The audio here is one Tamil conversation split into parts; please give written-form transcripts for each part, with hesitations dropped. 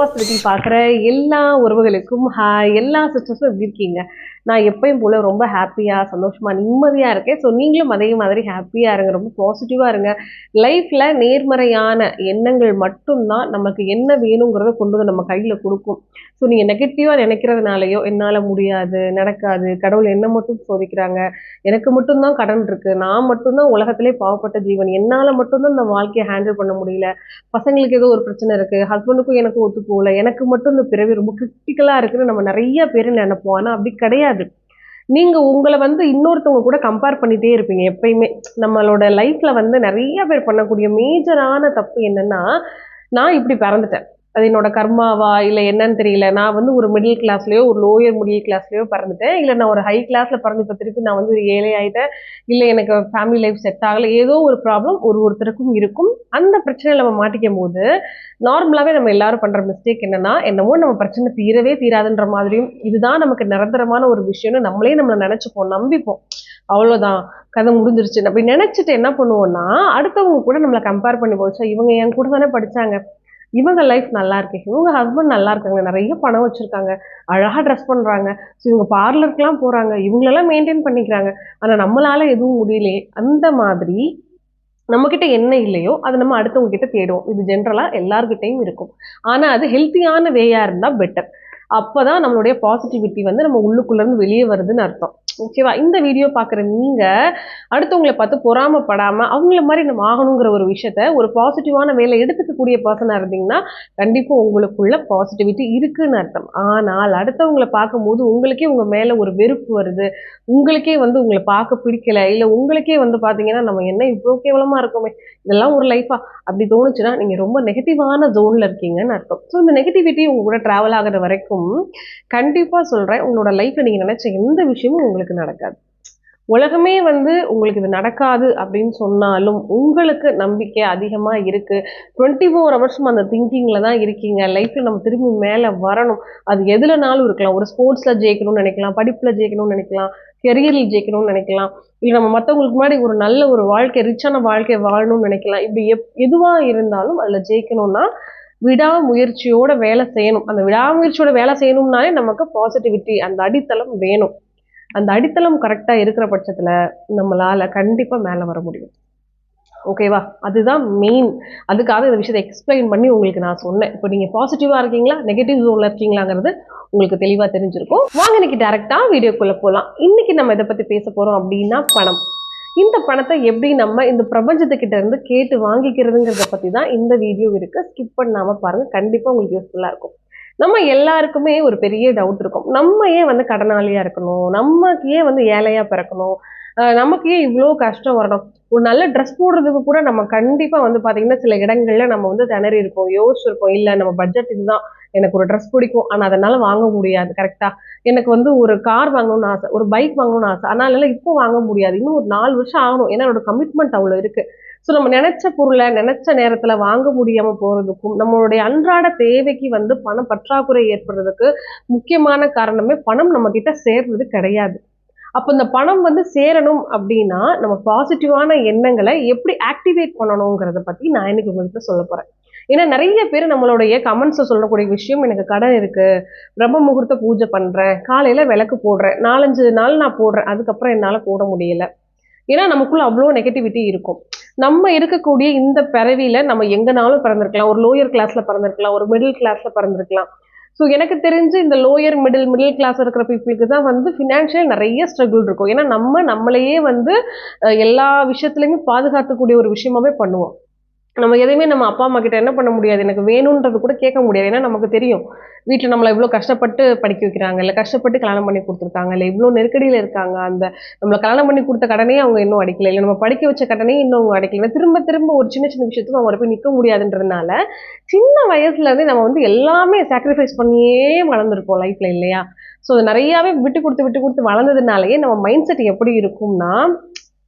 பாசிட்டிவிட்டி பார்க்குற எல்லா உறவுகளுக்கும் ஹாய். எல்லா சிஸ்டர்ஸும் எப்படி இருக்கீங்க? நான் எப்பயும் போல ரொம்ப ஹாப்பியாக சந்தோஷமாக நிம்மதியாக இருக்கேன். ஸோ நீங்களும் அதே மாதிரி ஹாப்பியாக இருங்க, ரொம்ப பாசிட்டிவாக இருங்க. லைஃப்பில் நேர்மறையான எண்ணங்கள் மட்டும்தான் நமக்கு என்ன வேணுங்கிறத கொண்டு வந்து நம்ம கையில் கொடுக்கும். ஸோ நீங்கள் நெகட்டிவாக நினைக்கிறதுனாலையோ என்னால் முடியாது, நடக்காது, கடவுள் என்ன மட்டும் சோதிக்கிறாங்க, எனக்கு மட்டும்தான் கடன் இருக்குது, நான் மட்டும்தான் உலகத்திலே பாவப்பட்ட ஜீவன், என்னால் மட்டும்தான் இந்த வாழ்க்கையை ஹேண்டில் பண்ண முடியல, பசங்களுக்கு ஏதோ ஒரு பிரச்சனை இருக்கு, ஹஸ்பண்டுக்கும் எனக்கும் ஒத்து போகல, எனக்கு மட்டும் இந்த பிறவி ரொம்ப கிரிட்டிக்கலா இருக்குன்னு நம்ம நிறைய பேர் நினைப்போம். ஆனா அப்படி கிடையாது. நீங்க உங்களை இன்னொருத்தவங்க கூட கம்பேர் பண்ணிட்டே இருப்பீங்க எப்பயுமே. நம்மளோட லைஃப்ல நிறைய பேர் பண்ணக்கூடிய மேஜரான தப்பு என்னன்னா, நான் இப்படி பிறந்துட்டேன், அது என்னோட கர்மாவா இல்லை என்னன்னு தெரியல, நான் ஒரு மிடில் கிளாஸ்லயோ ஒரு லோயர் மிடில் கிளாஸ்லயோ பிறந்துட்டேன், இல்லை நான் ஒரு ஹை கிளாஸ்ல பிறந்து இப்போ திருப்பி நான் ஒரு ஏழை ஆயிட்டேன், இல்லை எனக்கு ஃபேமிலி லைஃப் செட் ஆகலை, ஏதோ ஒரு ப்ராப்ளம் ஒருத்தருக்கும் இருக்கும். அந்த பிரச்சனையில் நம்ம மாட்டிக்கும் போது நார்மலாகவே நம்ம எல்லாரும் பண்ணுற மிஸ்டேக் என்னன்னா, என்னமோ நம்ம பிரச்சனை தீரவே தீராதுன்ற மாதிரியும் இதுதான் நமக்கு நிரந்தரமான ஒரு விஷயம்னு நம்மளே நம்மளை நினச்சிப்போம், நம்பிப்போம். அவ்வளோதான், கதை முடிஞ்சிருச்சு அப்படி நினச்சிட்டு என்ன பண்ணுவோம்னா, அடுத்தவங்க கூட நம்மளை கம்பேர் பண்ணி போச்சா, இவங்க என் கூட தானே படித்தாங்க, இவங்க லைஃப் நல்லா இருக்கு, இவங்க ஹஸ்பண்ட் நல்லா இருக்காங்க, நிறைய பணம் வச்சிருக்காங்க, அழகா ட்ரெஸ் பண்றாங்க, ஸோ இவங்க பார்லருக்குலாம் போறாங்க, இவங்களெல்லாம் மெயின்டைன் பண்ணிக்கிறாங்க, ஆனா நம்மளால எதுவும் முடியலையே. அந்த மாதிரி நம்ம கிட்ட என்ன இல்லையோ அதை நம்ம அடுத்தவங்க கிட்ட தேடுவோம். இது ஜென்ரலா எல்லார்கிட்டையும் இருக்கும். ஆனா அது ஹெல்த்தியான வேயா இருந்தா பெட்டர். அப்பதான் நம்மளுடைய பாசிட்டிவிட்டி நம்ம உள்ளுக்குள்ள இருந்து வெளியே வருதுன்னு அர்த்தம். ஓகேவா? இந்த வீடியோ பாக்குற நீங்க அடுத்தவங்களை பார்த்து பொறாமப்படாம அவங்கள மாதிரி நம்ம ஆகணுங்கிற ஒரு விஷயத்த ஒரு பாசிட்டிவான வேலை எடுத்துக்கக்கூடிய பர்சனா இருந்தீங்கன்னா கண்டிப்பா உங்களுக்குள்ள பாசிட்டிவிட்டி இருக்குன்னு அர்த்தம். ஆனால் அடுத்தவங்களை பார்க்கும்போது உங்களுக்கே உங்க மேல ஒரு வெறுப்பு வருது, உங்களுக்கே உங்களை பார்க்க பிடிக்கல, இல்ல உங்களுக்கே பாத்தீங்கன்னா நம்ம என்ன இவ்வளவு கேவலமா இருக்குமே, இதெல்லாம் ஒரு லைஃபா, அப்படி தோணுச்சுன்னா நீங்க ரொம்ப நெகட்டிவான ஜோன்ல இருக்கீங்கன்னு அர்த்தம். ஸோ இந்த நெகட்டிவிட்டி உங்க கூட டிராவல் ஆகிற வரைக்கும் கண்டிப்பா சொல்றேன், உங்களோட லைஃப்ல நீங்க நினைச்ச எந்த விஷயமும் உங்களுக்கு நடக்காது. உலகமே உங்களுக்கு இது நடக்காது அப்படின்னு சொன்னாலும் உங்களுக்கு நம்பிக்கை அதிகமா இருக்கு, 24 hours அந்த திங்கிங்ல தான் இருக்கீங்க, லைஃப்ல நம்ம திரும்பி மேல வரணும், அது எதுலனாலும் இருக்கலாம். ஒரு ஸ்போர்ட்ஸ்ல ஜெயிக்கணும்னு நினைக்கலாம், படிப்புல ஜெயிக்கணும்னு நினைக்கலாம், கெரியரில் ஜெயிக்கணும்னு நினைக்கலாம், இல்லை நம்ம மற்றவங்களுக்கு முன்னாடி ஒரு நல்ல ஒரு வாழ்க்கை ரிச்சான வாழ்க்கை வாழணும்னு நினைக்கலாம். இப்படி எதுவா இருந்தாலும் அதுல ஜெயிக்கணும்னா விடாமுயற்சியோட வேலை செய்யணும். அந்த விடாமுயற்சியோட வேலை செய்யணும்னாலே நமக்கு பாசிட்டிவிட்டி அந்த அடித்தளம் வேணும். அந்த அடித்தளம் கரெக்டா இருக்கிற பட்சத்துல நம்மளால கண்டிப்பா மேல வர முடியும். ஓகேவா? அதுதான் மெயின். அதுக்காக இந்த விஷயத்தை எக்ஸ்பிளைன் பண்ணி உங்களுக்கு நான் சொன்னேன். இப்போ நீங்க பாசிட்டிவா இருக்கீங்களா நெகட்டிவ் ஜோன்ல இருக்கீங்களாங்கிறது உங்களுக்கு தெளிவா தெரிஞ்சிருக்கும். வாங்க இன்னைக்கு டைரக்டா வீடியோக்குள்ள போலாம். இன்னைக்கு நம்ம இதை பத்தி பேச போறோம் அப்படின்னா பணம். இந்த பணத்தை எப்படி நம்ம இந்த பிரபஞ்சத்துக்கிட்ட இருந்து கேட்டு வாங்கிக்கிறதுங்கிறத பத்தி தான் இந்த வீடியோ இருக்கு. ஸ்கிப் பண்ணாம பாருங்க, கண்டிப்பா உங்களுக்கு யூஸ்ஃபுல்லா இருக்கும். நம்ம எல்லாருக்குமே ஒரு பெரிய டவுட் இருக்கும், நம்ம ஏன் கடனாளியா இருக்கணும், நமக்கு ஏன் ஏழையா பிறக்கணும், நமக்கு ஏன் இவ்வளோ கஷ்டம் வரணும். ஒரு நல்ல ட்ரெஸ் போடுறதுக்கு கூட நம்ம கண்டிப்பா பாத்தீங்கன்னா சில இடங்கள்ல நம்ம திணறி இருப்போம், யோசிச்சிருப்போம், இல்ல நம்ம பட்ஜெட் இதுதான், எனக்கு ஒரு ட்ரெஸ் பிடிக்கும் ஆனா அதனால வாங்க முடியாது. கரெக்டா? எனக்கு ஒரு கார் வாங்கணும்னு ஆசை, ஒரு பைக் வாங்கணும்னு ஆசை, அதனால இப்போ வாங்க முடியாது, இன்னும் ஒரு 4 வருஷம் ஆகணும், ஏன்னா என்னோட கமிட்மெண்ட் அவ்வளவு இருக்கு. ஸோ நம்ம நினைச்ச பொருளை நினைச்ச நேரத்துல வாங்க முடியாம போறதுக்கும் நம்மளுடைய அன்றாட தேவைக்கு பண பற்றாக்குறை ஏற்படுறதுக்கு முக்கியமான காரணமே பணம் நம்ம கிட்ட சேர்றது கிடையாது. அப்ப இந்த பணம் சேரணும் அப்படின்னா நம்ம பாசிட்டிவான எண்ணங்களை எப்படி ஆக்டிவேட் பண்ணணுங்கிறத பத்தி நான் இன்னைக்கு உங்ககிட்ட சொல்ல போறேன். ஏன்னா நிறைய பேர் நம்மளுடைய கமெண்ட்ஸ் சொல்லக்கூடிய விஷயம், எனக்கு கடன் இருக்கு, பிரம்ம முகூர்த்த பூஜை பண்றேன், காலையில விளக்கு போடுறேன், 4-5 நாள் நான் போடுறேன், அதுக்கப்புறம் என்னால போட முடியல. ஏன்னா நமக்குள்ள அவ்வளோ நெகட்டிவிட்டி இருக்கும். நம்ம இருக்கக்கூடிய இந்த பிறவியில நம்ம எங்கனாலும் பிறந்திருக்கலாம், ஒரு லோயர் கிளாஸ்ல பிறந்திருக்கலாம், ஒரு மிடில் கிளாஸ்ல பிறந்திருக்கலாம். ஸோ எனக்கு தெரிஞ்சு இந்த லோயர் மிடில் கிளாஸ் இருக்கிற பீப்புளுக்கு தான் ஃபினான்ஷியல் நிறைய ஸ்ட்ரகிள் இருக்கும். ஏன்னா நம்மளையே எல்லா விஷயத்துலையுமே பாதுகாத்துக்கூடிய ஒரு விஷயமாவே பண்ணுவோம். நம்ம எதையுமே நம்ம அப்பா அம்மா கிட்ட என்ன பண்ண முடியாது, எனக்கு வேணும்ன்றது கூட கேட்க முடியாது. ஏன்னா நமக்கு தெரியும் வீட்டில் நம்மளை இவ்வளோ கஷ்டப்பட்டு படிக்க வைக்கிறாங்க, இல்லை கஷ்டப்பட்டு கல்யாணம் பண்ணி கொடுத்துருக்காங்க, இல்லை இவ்வளோ நெருக்கடியில் இருக்காங்க, அந்த நம்மளை கல்யாணம் பண்ணி கொடுத்த கடனே அவங்க இன்னும் அடைக்கல, இல்லை நம்ம படிக்க வச்ச கடனே இன்னும் அவங்க அடைக்கல, திரும்ப திரும்ப ஒரு சின்ன சின்ன விஷயத்துக்கு அவங்க போய் நிற்க முடியாதுன்றதுனால சின்ன வயசுல இருந்து நம்ம எல்லாமே சாக்ரிஃபைஸ் பண்ணியே வளர்ந்துருப்போம் லைஃப்ல, இல்லையா? ஸோ நிறையாவே விட்டு கொடுத்து வளர்ந்ததுனாலயே நம்ம மைண்ட் செட் எப்படி இருக்கும்னா,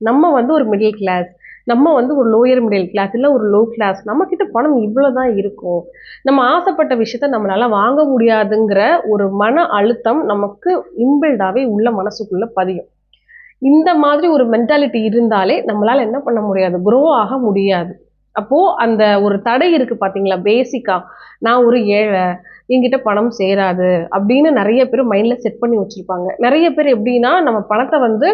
நம்ம ஒரு மிடில் கிளாஸ், நம்ம ஒரு லோயர் மிடில் கிளாஸ், இல்லை ஒரு லோ கிளாஸ், நம்ம கிட்ட பணம் இவ்வளவுதான் இருக்கும், நம்ம ஆசைப்பட்ட விஷயத்த நம்மளால வாங்க முடியாதுங்கிற ஒரு மன அழுத்தம் நமக்கு இன்பில்டாவே உள்ள மனசுக்குள்ள பதியும். இந்த மாதிரி ஒரு மென்டாலிட்டி இருந்தாலே நம்மளால என்ன பண்ண முடியாது, குரோ ஆக முடியாது. அப்போ அந்த ஒரு தடை இருக்கு பாத்தீங்களா, பேசிக்கா நான் ஒரு ஏழை, என்கிட்ட பணம் சேராது அப்படின்னு நிறைய பேர் மைண்ட்ல செட் பண்ணி வச்சிருப்பாங்க. நிறைய பேர் எப்படின்னா நம்ம பணத்தை வந்து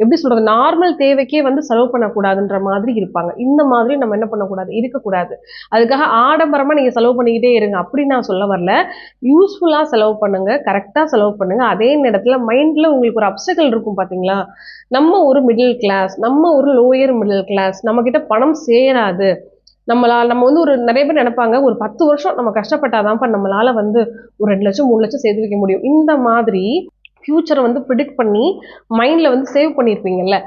எப்படி சொல்றது, நார்மல் தேவைக்கே வந்து செலவு பண்ணக்கூடாதுன்ற மாதிரி இருப்பாங்க. இந்த மாதிரி நம்ம என்ன பண்ணக்கூடாது, இருக்கக்கூடாது. அதுக்காக ஆடம்பரமா நீங்க செலவு பண்ணிக்கிட்டே இருங்க அப்படி நான் சொல்ல வரல. யூஸ்ஃபுல்லா செலவு பண்ணுங்க, கரெக்டா செலவு பண்ணுங்க. அதே நேரத்துல மைண்ட்ல உங்களுக்கு ஒரு அப்சைக்கிள் இருக்கும் பாத்தீங்களா, நம்ம ஒரு மிடில் கிளாஸ், நம்ம ஒரு லோயர் மிடில் கிளாஸ், நம்ம கிட்ட பணம் சேராது, நம்ம வந்து ஒரு நிறைய பேர் நினைப்பாங்க ஒரு 10 வருஷம் நம்ம கஷ்டப்பட்டாதான் நம்மளால வந்து ஒரு 2 லட்சம் 3 லட்சம் சேர்த்து வைக்க முடியும். இந்த மாதிரி ஃபியூச்சரை வந்து ப்ரிடிக்ட் பண்ணி மைண்ட்ல வந்து சேவ் பண்ணியிருப்பீங்கல்ல,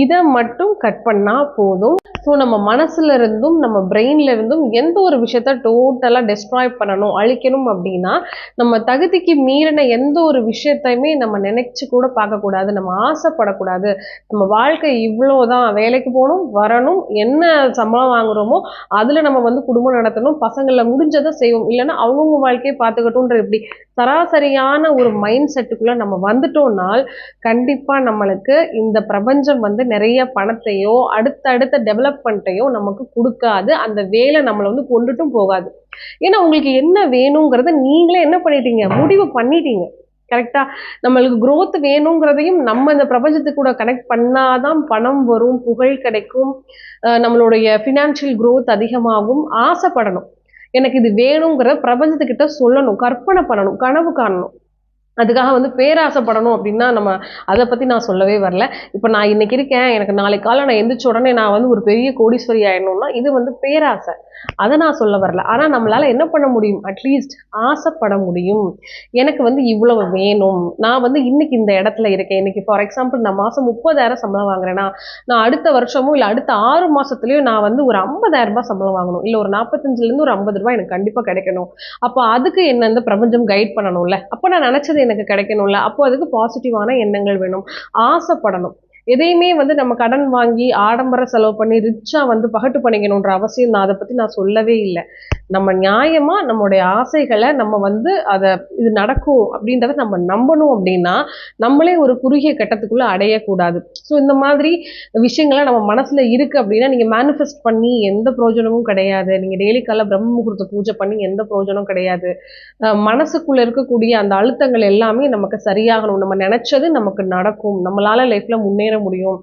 இதை மட்டும் கட் பண்ணா போதும். ஸோ நம்ம மனசுல இருந்தும் நம்ம பிரெயின்ல இருந்தும் எந்த ஒரு விஷயத்த டோட்டலா டெஸ்ட்ராய் பண்ணணும், அழிக்கணும் அப்படின்னா நம்ம தகுதிக்கு மீறின எந்த ஒரு விஷயத்தையுமே நம்ம நினைச்சு கூட பார்க்கக்கூடாது, நம்ம ஆசைப்படக்கூடாது. நம்ம வாழ்க்கை இவ்வளோதான், வேலைக்கு போகணும் வரணும், என்ன சம்பளம் வாங்குறோமோ அதுல நம்ம வந்து குடும்பம் நடத்தணும், பசங்களை முடிஞ்சதை செய்வோம், இல்லைன்னா அவங்கவுங்க வாழ்க்கையை பார்த்துக்கட்டும்ன்ற இப்படி சராசரியான ஒரு மைண்ட் செட்டுக்குள்ள நம்ம வந்துட்டோம்னால் கண்டிப்பா நம்மளுக்கு இந்த பிரபஞ்சம் வந்து நிறைய பணத்தையோ அடுத்தடுத்த டெவலப்மெண்ட்டையோ நமக்கு கொடுக்காது. அந்த வேலை நம்மளை வந்து கொண்டுட்டும் போகாது. ஏன்னா உங்களுக்கு என்ன வேணுங்கிறத நீங்களே என்ன பண்ணிட்டீங்க, முடிவு பண்ணிட்டீங்க. கரெக்டா? நம்மளுக்கு growth வேணுங்கிறதையும் நம்ம இந்த பிரபஞ்சத்துக்கு கூட கனெக்ட் பண்ணாதான் பணம் வரும், புகழ் கிடைக்கும், நம்மளுடைய ஃபினான்ஷியல் growth அதிகமாகும். ஆசைப்படணும், எனக்கு இது வேணுங்கிற பிரபஞ்சத்துக்கிட்ட சொல்லணும், கற்பனை பண்ணணும், கனவு காணணும். அதுக்காக வந்து பேராசைப்படணும் அப்படின்னா நம்ம அதை பத்தி நான் சொல்லவே வரல. இப்ப நான் இன்னைக்கு இருக்கேன், எனக்கு நாளைக்கு காலை நான் எந்திரிச்ச உடனே நான் வந்து ஒரு பெரிய கோடீஸ்வரி ஆயிடணும்னா இது வந்து பேராசை, அதை நான் சொல்ல வரல. ஆனா நம்மளால என்ன பண்ண முடியும், அட்லீஸ்ட் ஆசைப்பட முடியும். எனக்கு வந்து இவ்வளவு வேணும், நான் வந்து இன்னைக்கு இந்த இடத்துல இருக்கேன், இன்னைக்கு ஃபார் எக்ஸாம்பிள் நான் மாசம் 30,000 சம்பளம் வாங்குறேன்னா நான் அடுத்த வருஷமும் இல்ல அடுத்த 6 மாசத்துலயும் நான் வந்து ஒரு 50,000 ரூபாய் சம்பளம் வாங்கணும், இல்ல ஒரு 45ல இருந்து ஒரு 50 ரூபாய் எனக்கு கண்டிப்பா கிடைக்கணும். அப்போ அதுக்கு என்ன இந்த பிரபஞ்சம் கைட் பண்ணணும்ல, அப்போ நான் நினைச்சது எனக்கு கிடைக்கணும்ல, அப்போ அதுக்கு பாசிட்டிவான எண்ணங்கள் வேணும், ஆசைப்படணும். எதையுமே வந்து நம்ம கடன் வாங்கி ஆடம்பர செலவு பண்ணி ரிச்சா வந்து பகட்டு பண்ணிக்கணுன்ற அவசியம் நான் அதை பத்தி நான் சொல்லவே இல்லை. நம்ம நியாயமா நம்மளுடைய ஆசைகளை நம்ம வந்து அதை இது நடக்கும் அப்படின்றத நம்ம நம்பணும் அப்படின்னா நம்மளே ஒரு குறுகிய கட்டத்துக்குள்ள அடையக்கூடாது. ஸோ இந்த மாதிரி விஷயங்கள்லாம் நம்ம மனசுல இருக்கு அப்படின்னா நீங்க மேனிஃபெஸ்ட் பண்ணி எந்த பிரயோஜனமும் கிடையாது. நீங்க டெய்லி காலைல பிரம்ம முகூர்த்த பூஜை பண்ணி எந்த பிரயோஜனமும் கிடையாது. மனசுக்குள்ள இருக்கக்கூடிய அந்த அழுத்தங்கள் எல்லாமே நமக்கு சரியாகணும், நம்ம நினைச்சது நமக்கு நடக்கும், நம்மளால லைஃப்ல முன்னேற முடியும்,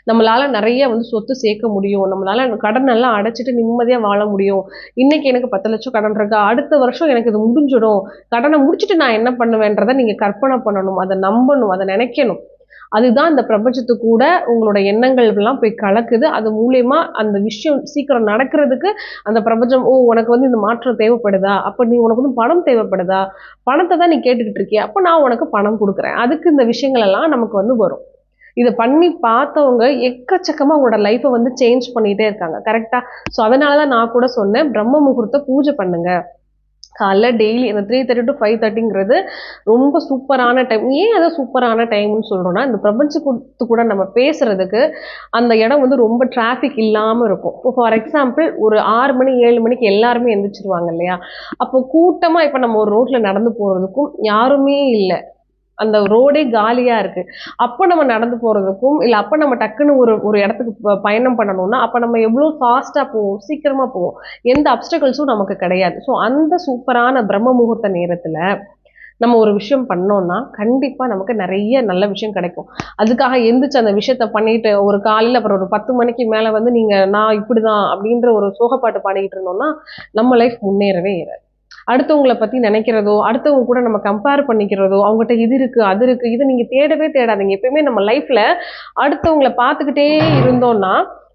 நம்மளால நிறைய வந்து சொத்து சேர்க்க முடியும், நம்மளால கடன் எல்லாம் அடைச்சிட்டு நிம்மதியா வாழ முடியும். இன்னைக்கு எனக்கு 10 லட்சம் கடன் இருக்கா, அடுத்த வருஷம் எனக்கு இது முடிஞ்சிடும், கடனை முடிச்சுட்டு நான் என்ன பண்ணுவேன்றதை நீங்க கற்பனை பண்ணணும், அதை நம்பணும், அதை நினைக்கணும். அதுதான் இந்த பிரபஞ்சத்து கூட உங்களோட எண்ணங்கள் எல்லாம் போய் கலக்குது. அது மூலியமா அந்த விஷயம் சீக்கிரம் நடக்கிறதுக்கு அந்த பிரபஞ்சம், ஓ உனக்கு வந்து இந்த மாற்றம் தேவைப்படுதா, அப்ப நீ உனக்கு வந்து பணம் தேவைப்படுதா, பணத்தை தான் நீ கேட்டுக்கிட்டு இருக்கிய, அப்ப நான் உனக்கு பணம் கொடுக்குறேன், அதுக்கு இந்த விஷயங்கள் எல்லாம் நமக்கு வந்து வரும். இதை பண்ணி பார்த்தவங்க எக்கச்சக்கமா உங்களோட லைஃப்பை வந்து சேஞ்ச் பண்ணிட்டே இருக்காங்க. கரெக்டா? ஸோ அதனாலதான் நான் கூட சொன்னேன், பிரம்ம முகூர்த்த பூஜை பண்ணுங்க காலைல டெய்லி. அந்த 3:30 to 5:30ங்கிறது ரொம்ப சூப்பரான டைம். ஏன் அதை சூப்பரான டைம்னு சொல்றோம்னா இந்த பிரபஞ்சத்து கூட நம்ம பேசுறதுக்கு அந்த இடம் வந்து ரொம்ப டிராஃபிக் இல்லாம இருக்கும். இப்போ ஃபார் எக்ஸாம்பிள் ஒரு 6 மணி 7 மணிக்கு எல்லாருமே எந்திரிச்சிருவாங்க இல்லையா, அப்போ கூட்டமா இப்ப நம்ம ஒரு ரோட்ல நடந்து போறதுக்கும் யாருமே இல்லை, அந்த ரோடே காலியா இருக்கு, அப்ப நம்ம நடந்து போறதுக்கும் இல்ல அப்ப நம்ம டக்குன்னு ஒரு ஒரு இடத்துக்கு பயணம் பண்ணணும்னா அப்ப நம்ம எவ்வளவு ஃபாஸ்டா போவோம், சீக்கிரமா போவோம், எந்த அப்டக்கிள்ஸும் நமக்கு கிடையாது. ஸோ அந்த சூப்பரான பிரம்ம முகூர்த்த நேரத்துல நம்ம ஒரு விஷயம் பண்ணோம்னா கண்டிப்பா நமக்கு நிறைய நல்ல விஷயம் கிடைக்கும். அதுக்காக எந்திரிச்சு அந்த விஷயத்த பண்ணிட்டு ஒரு காலையில அப்புறம் ஒரு 10 மணிக்கு மேல வந்து நீங்க நான் இப்படிதான் அப்படின்ற ஒரு சோகப்பாட்டு பாடிக்கிட்டு இருந்தோம்னா நம்ம லைஃப் முன்னேறவே ஏறாது. அடுத்தவங்களை பத்தி நினைக்கிறதோ அடுத்தவங்க கூட நம்ம கம்பேர் பண்ணிக்கிறதோ அவங்ககிட்ட இது இருக்கு அது இருக்கு இதை நீங்க தேடவே தேடாதீங்க. எப்பயுமே நம்ம லைஃப்ல அடுத்தவங்களை பார்த்துக்கிட்டே இருந்தோம்னா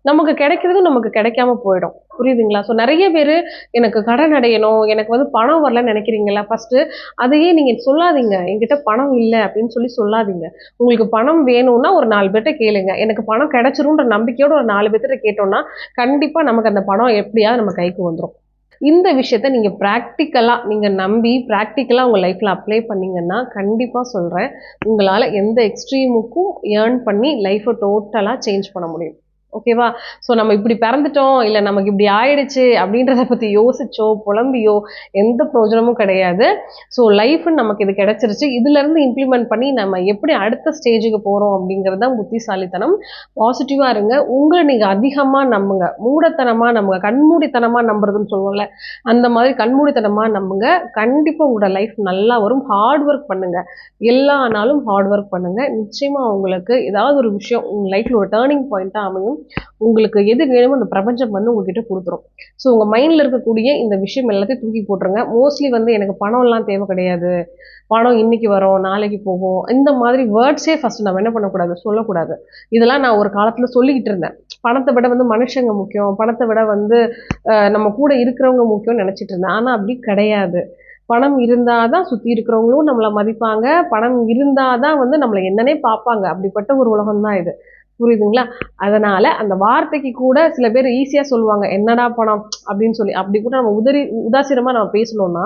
நமக்கு கிடைக்கிறதும் நமக்கு கிடைக்காம போயிடும். புரியுதுங்களா? ஸோ நிறைய பேர் எனக்கு கடன் அடையணும், எனக்கு வந்து பணம் வரலன்னு நினைக்கிறீங்களா, ஃபர்ஸ்ட் அதையே நீங்க சொல்லாதீங்க, என்கிட்ட பணம் இல்லை அப்படின்னு சொல்லி சொல்லாதீங்க. உங்களுக்கு பணம் வேணும்னா ஒரு 4 பேர்ட்ட கேளுங்க, எனக்கு பணம் கிடைச்சிரும்ன்ற நம்பிக்கையோட ஒரு 4 பேர்ட்ட கேட்டோம்னா கண்டிப்பா நமக்கு அந்த பணம் எப்படியாவது நம்ம கைக்கு வந்துடும். இந்த விஷயத்த நீங்க ப்ராக்டிக்கலா நீங்க நம்பி ப்ராக்டிக்கலா உங்க லைஃப்ல அப்ளை பண்ணீங்கன்னா கண்டிப்பா சொல்றேன் உங்களால எந்த எக்ஸ்ட்ரீமுக்கும் ஏர்ன் பண்ணி லைஃப்பை டோட்டலா சேஞ்ச் பண்ண முடியும். ஓகேவா? ஸோ நம்ம இப்படி பிறந்துட்டோம், இல்லை நமக்கு இப்படி ஆயிடுச்சு அப்படின்றத பற்றி யோசிச்சோ புலம்பியோ எந்த பிரயோஜனமும் கிடையாது. ஸோ லைஃப்னு நமக்கு இது கிடைச்சிருச்சு. இதுலேருந்து இம்ப்ளிமெண்ட் பண்ணி நம்ம எப்படி அடுத்த ஸ்டேஜுக்கு போகிறோம் அப்படிங்கிறது தான் புத்திசாலித்தனம். பாசிட்டிவாக இருங்க. உங்களை நீங்கள் அதிகமாக நம்புங்க. மூடத்தனமாக நம்புங்க. கண்மூடித்தனமாக நம்புறதுன்னு சொல்லுவோம்ல, அந்த மாதிரி கண்மூடித்தனமாக நம்புங்க. கண்டிப்பாக உங்களோட லைஃப் நல்லா வரும். ஹார்ட் ஒர்க் பண்ணுங்க. எல்லா நாளும் ஹார்ட் ஒர்க் பண்ணுங்க. நிச்சயமா உங்களுக்கு ஏதாவது ஒரு விஷயம் உங்கள் லைஃப்பில் ஒரு டேர்னிங் பாயிண்ட்டாக அமையும். உங்களுக்கு எது வேணுமோ அந்த பிரபஞ்சம் வந்து உங்ககிட்ட கொடுத்துரும். ஸோ உங்கள் மைண்டில் இருக்கக்கூடிய இந்த விஷயம் எல்லாத்தையும் தூக்கி போட்டுருங்க. மோஸ்ட்லி வந்து எனக்கு பணம்லாம் தேவை கிடையாது, பணம் இன்னைக்கு வரும் நாளைக்கு போகும், இந்த மாதிரி வேர்ட்ஸே ஃபர்ஸ்ட் நம்ம என்ன பண்ணக்கூடாது, சொல்லக்கூடாது. இதெல்லாம் நான் ஒரு காலத்தில் சொல்லிக்கிட்டு இருந்தேன். பணத்தை விட வந்து மனுஷங்க முக்கியம், பணத்தை விட வந்து நம்ம கூட இருக்கிறவங்க முக்கியம்னு நினச்சிட்டு இருந்தேன். ஆனால் அப்படி கிடையாது. பணம் இருந்தால் தான் சுற்றி இருக்கிறவங்களும் நம்மளை மதிப்பாங்க. பணம் இருந்தால் தான் வந்து நம்மளை என்னன்னே பார்ப்பாங்க. அப்படிப்பட்ட ஒரு உலகம் தான் இது. புரியுதுங்களா? அதனால அந்த வார்த்தைக்கு கூட சில பேர் ஈஸியா சொல்லுவாங்க, என்னடா பணம் அப்படின்னு சொல்லி. அப்படி கூட நம்ம உதாசீனமா நம்ம பேசணும்னா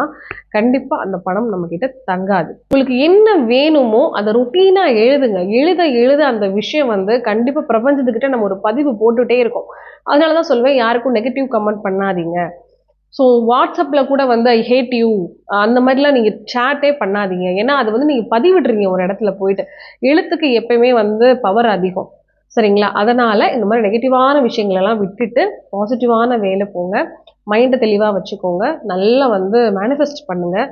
கண்டிப்பா அந்த பணம் நம்ம கிட்ட தங்காது. உங்களுக்கு என்ன வேணுமோ அதை ருட்டீனா எழுதுங்க. எழுத எழுத அந்த விஷயம் வந்து கண்டிப்பா பிரபஞ்சத்துக்கிட்ட நம்ம ஒரு பதிவு போட்டுட்டே இருக்கோம். அதனாலதான் சொல்லுவேன், யாருக்கும் நெகட்டிவ் கமெண்ட் பண்ணாதீங்க. ஸோ வாட்ஸ்அப்பில் கூட வந்து ஐ ஹேட் யூ அந்த மாதிரிலாம் நீங்கள் சேட்டே பண்ணாதீங்க. ஏன்னா அது வந்து நீங்கள் பதிவிடுறீங்க ஒரு இடத்துல போயிட்டு. எழுத்துக்கு எப்பயுமே வந்து பவர் அதிகம். சரிங்களா? அதனால் இந்த மாதிரி நெகட்டிவான விஷயங்களெல்லாம் விட்டுட்டு பாசிட்டிவான வேலை போங்க. மைண்டை தெளிவாக வச்சுக்கோங்க. நல்லா வந்து மேனிஃபெஸ்ட் பண்ணுங்கள்.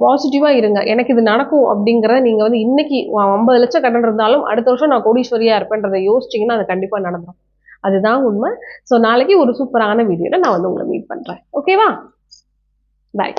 பாசிட்டிவாக இருங்க. எனக்கு இது நடக்கும் அப்படிங்கிறத நீங்கள் வந்து இன்னைக்கு 50 லட்சம் கடன் இருந்தாலும் அடுத்த வருஷம் நான் கோடீஸ்வரியாக இருப்பேன்றதை யோசிச்சிங்கன்னா அது கண்டிப்பாக நடந்துடும். அதுதான் உண்மை. ஸோ நாளைக்கு ஒரு சூப்பரான வீடியோவில் நான் வந்து உங்களை மீட் பண்ணுறேன். ஓகேவா? பாய்.